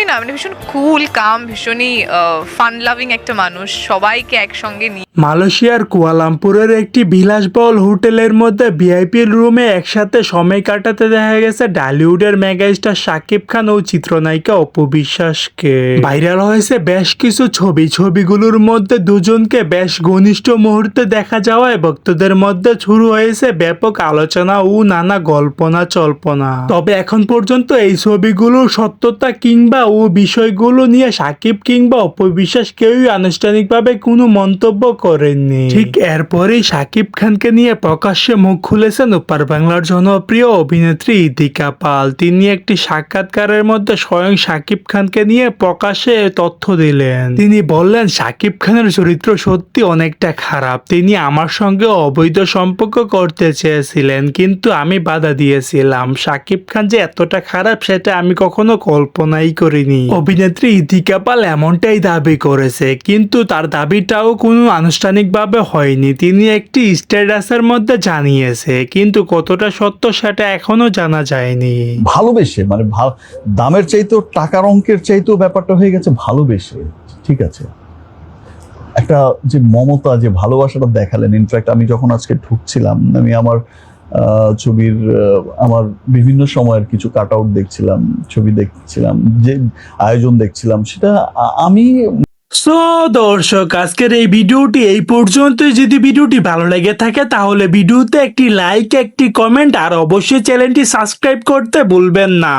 না মানে ভীষণ কুল কাম ভীষণই ফান লাভিং একটা মানুষ, সবাইকে একসঙ্গে নিয়ে। মালয়েশিয়ার কুয়ালালামপুরের একটি বিলাসবহুল হোটেলের মধ্যে ভিআইপি রুমে একসাথে সময় কাটাতে দেখা গেছে ঢালিউডের মেগাস্টার শাকিব খান ও চিত্রনায়িকা অপু বিশ্বাসকে। ভাইরাল হয়েছে বেশ কিছু ছবিগুলোর মধ্যে দুজনকে বেশ ঘনিষ্ঠ মুহূর্তে দেখা যাওয়ায় ভক্তদের মধ্যে শুরু হয়েছে ব্যাপক আলোচনা ও নানা গল্পনা জল্পনা। তবে এখন পর্যন্ত এই ছবিগুলোর সত্যতা কিংবা ও বিষয়গুলো নিয়ে শাকিব কিংবা অপু বিশ্বাস কেউই আনুষ্ঠানিকভাবে কোনো মন্তব্য করেননি। ঠিক এরপরেই শাকিব খানকে নিয়ে প্রকাশ্যে মুখ খুলেছেন ওপার বাংলার জনপ্রিয় অভিনেত্রী ইদিকা পাল। তিনি একটি সাক্ষাৎকারের মধ্যে স্বয়ং শাকিব খানকে নিয়ে প্রকাশ্যে তথ্য দিলেন। তিনি বললেন, শাকিব খানের চরিত্র সত্যি অনেকটা খারাপ। তিনি আমার সঙ্গে অবৈধ সম্পর্ক করতে চেয়েছিলেন, কিন্তু আমি বাধা দিয়েছিলাম। শাকিব খান যে এতটা খারাপ সেটা আমি কখনো কল্পনাই করিনি। অভিনেত্রী ইদিকা পাল এমনটাই দাবি করেছে, কিন্তু তার দাবিটাও কোনো আনুষ্ঠানিকভাবে হয়নি। তিনি একটি স্ট্যাটাসের মধ্যে জানিয়েছে, কিন্তু কতটা সত্য সেটা এখনো জানা যায়নি। ভালোবেসে মানে দামের চাইতেও টাকার অঙ্কের চাইতেও ব্যাপারটা হয়ে গেছে ভালোবেসে। ঠিক আছে, একটা যে মমতা যে ভালোবাসাটা দেখালেন। ইনফ্যাক্ট আমি যখন আজকে ঢুকছিলাম, আমি আমার ছবির আমার বিভিন্ন সময়ের কিছু কাট আউট দেখছিলাম, ছবি দেখছিলাম, যে আয়োজন দেখছিলাম, সেটা আমি সো দর্শক, আজকের এই ভিডিওটি এই পর্যন্ত। যদি ভিডিওটি ভালো লেগে থাকে তাহলে ভিডিওতে একটি লাইক, একটি কমেন্ট আর অবশ্যই চ্যানেলটি সাবস্ক্রাইব করতে ভুলবেন না।